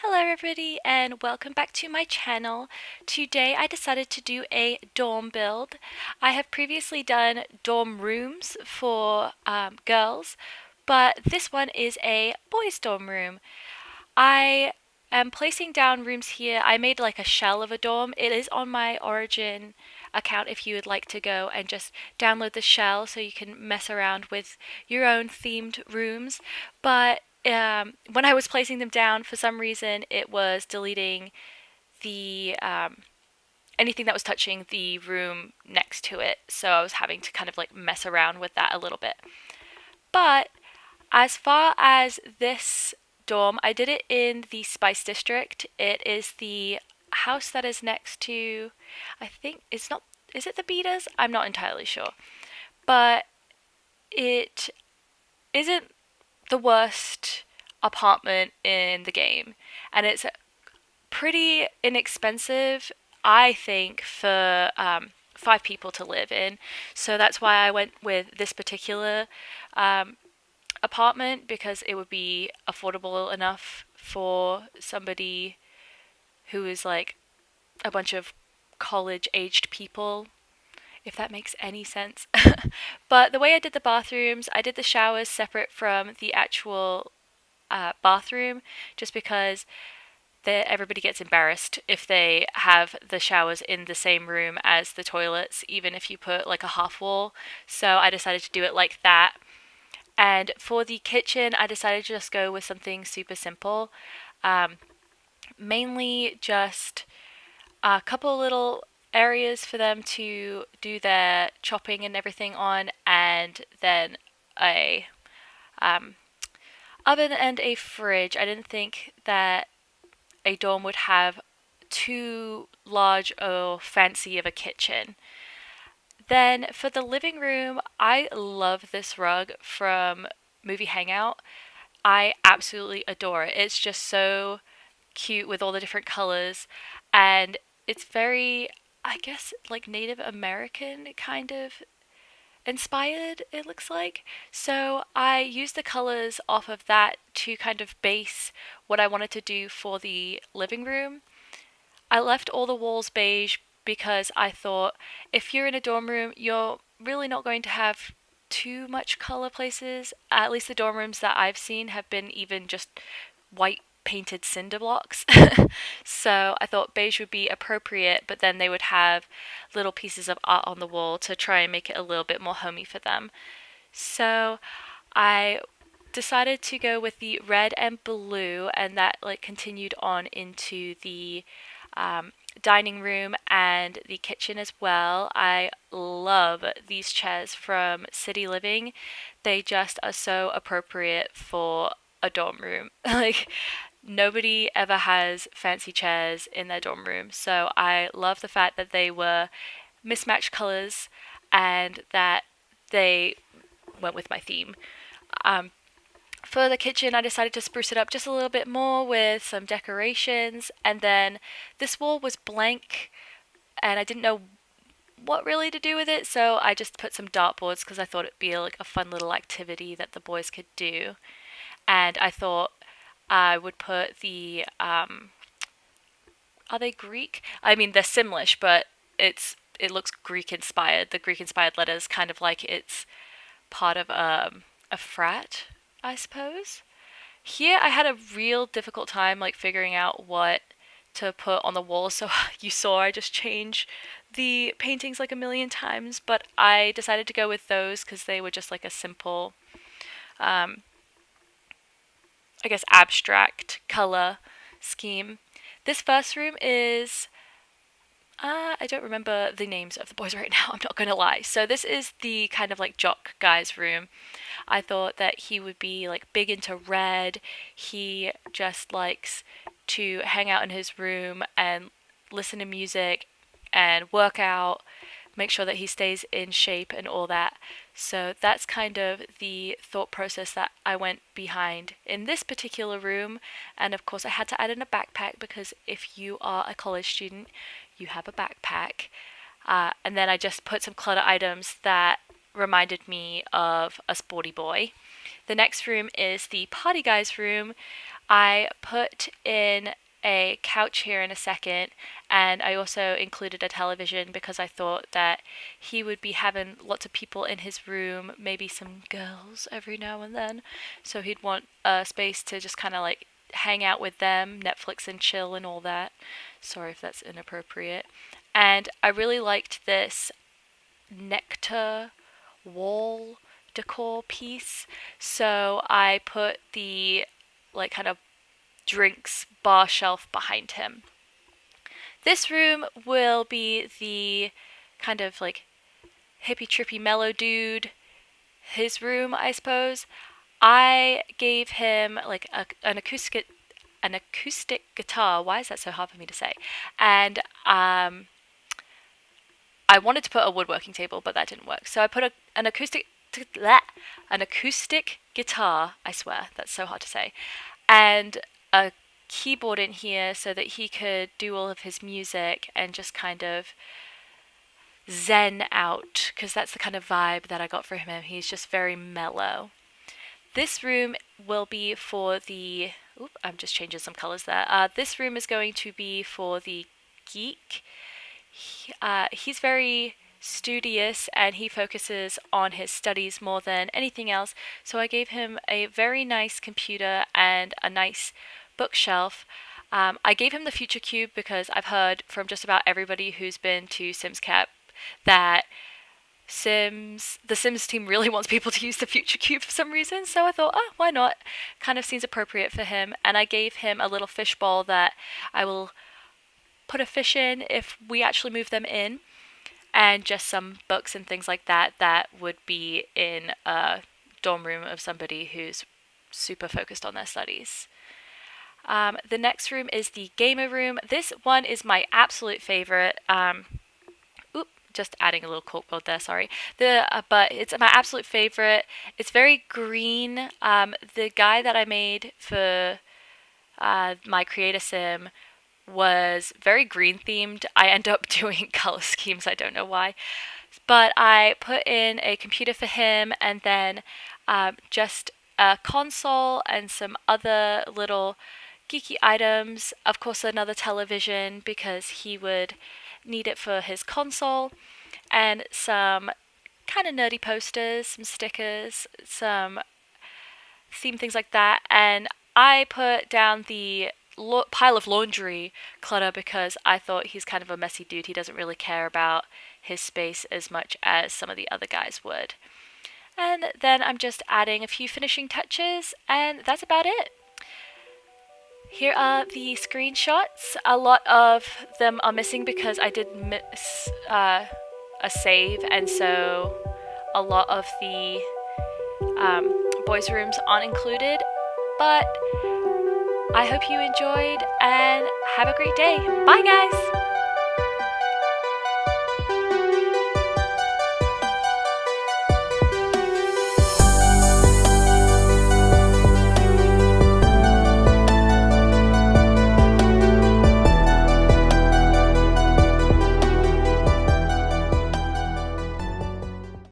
Hello everybody and welcome back to my channel. Today I decided to do a dorm build. I have previously done dorm rooms for girls, but this one is a boys dorm room. I am placing down rooms here. I made like a shell of a dorm. It is on my Origin account if you would like to go and just download the shell so you can mess around with your own themed rooms. But when I was placing them down, for some reason, it was deleting the anything that was touching the room next to it. So I was having to kind of like mess around with that a little bit. But as far as this dorm, I did it in the Spice District. It is the house that is next to, I think it's not, is it the Beaters? I'm not entirely sure. But it isn't the worst apartment in the game. And it's pretty inexpensive, I think, for 5 people to live in. So that's why I went with this particular apartment, because it would be affordable enough for somebody who is like a bunch of college aged people, if that makes any sense. But the way I did the bathrooms, I did the showers separate from the actual bathroom, just because everybody gets embarrassed if they have the showers in the same room as the toilets, even if you put like a half wall. So I decided to do it like that. And for the kitchen, I decided to just go with something super simple. Mainly just a couple little areas for them to do their chopping and everything on, and then a oven and a fridge. I didn't think that a dorm would have too large or fancy of a kitchen. Then for the living room, I love this rug from Movie Hangout. I absolutely adore it. It's just so cute with all the different colors, and it's very, I guess, like Native American kind of inspired, it looks like. So I used the colors off of that to kind of base what I wanted to do for the living room. I left all the walls beige because I thought if you're in a dorm room, you're really not going to have too much color places. At least the dorm rooms that I've seen have been even just white painted cinder blocks. So I thought beige would be appropriate, but then they would have little pieces of art on the wall to try and make it a little bit more homey for them. So I decided to go with the red and blue, and that like continued on into the dining room and the kitchen as well. I love these chairs from City Living. They just are so appropriate for a dorm room. Like, nobody ever has fancy chairs in their dorm room. So I love the fact that they were mismatched colors and that they went with my theme. For the kitchen, I decided to spruce it up just a little bit more with some decorations, and then this wall was blank and I didn't know what really to do with it, so I just put some dartboards because I thought it'd be like a fun little activity that the boys could do. And I thought I would put the are they Greek? I mean, they're Simlish, but it looks Greek inspired. The Greek inspired letters, kind of like it's part of a frat, I suppose. Here I had a real difficult time like figuring out what to put on the wall, so you saw I just changed the paintings like a million times, but I decided to go with those because they were just like a simple, I guess, abstract color scheme. This first room is I don't remember the names of the boys right now, I'm not gonna lie. So this is the kind of like jock guy's room. I thought that he would be like big into red. He just likes to hang out in his room and listen to music and work out, make sure that he stays in shape and all that. So that's kind of the thought process that I went behind in this particular room. And of course, I had to add in a backpack because if you are a college student, you have a backpack. And then I just put some clutter items that reminded me of a sporty boy. The next room is the party guy's room. I put in a couch here in a second, and I also included a television because I thought that he would be having lots of people in his room, maybe some girls every now and then, so he'd want a space to just kind of like hang out with them, Netflix and chill and all that. Sorry if that's inappropriate. And I really liked this nectar wall decor piece, so I put the like kind of drinks bar shelf behind him. This room will be the kind of like hippie trippy mellow dude, his room, I suppose. I gave him like an acoustic guitar. Why is that so hard for me to say? And I wanted to put a woodworking table, but that didn't work. So I put an acoustic guitar. I swear that's so hard to say, and a keyboard in here so that he could do all of his music and just kind of zen out, because that's the kind of vibe that I got from him. He's just very mellow. This room will be for the... Oop, I'm just changing some colors there. This room is going to be for the geek. He's very studious and he focuses on his studies more than anything else, so I gave him a very nice computer and a nice bookshelf. I gave him the Future Cube because I've heard from just about everybody who's been to SimsCap that the Sims team really wants people to use the Future Cube for some reason, so I thought, oh, why not? Kind of seems appropriate for him, and I gave him a little fishbowl that I will put a fish in if we actually move them in, and just some books and things like that that would be in a dorm room of somebody who's super focused on their studies. The next room is the gamer room. This one is my absolute favorite. Just adding a little corkboard there, sorry. But it's my absolute favorite. It's very green. The guy that I made for my creator sim was very green themed. I end up doing color schemes, I don't know why. But I put in a computer for him, and then just a console and some other little geeky items. Of course, another television because he would need it for his console, and some kind of nerdy posters, some stickers, some theme things like that. And I put down the pile of laundry clutter because I thought he's kind of a messy dude. He doesn't really care about his space as much as some of the other guys would. And then I'm just adding a few finishing touches, and that's about it. Here are the screenshots. A lot of them are missing because I did miss a save, and so a lot of the boys' rooms aren't included. But I hope you enjoyed, and have a great day. Bye, guys!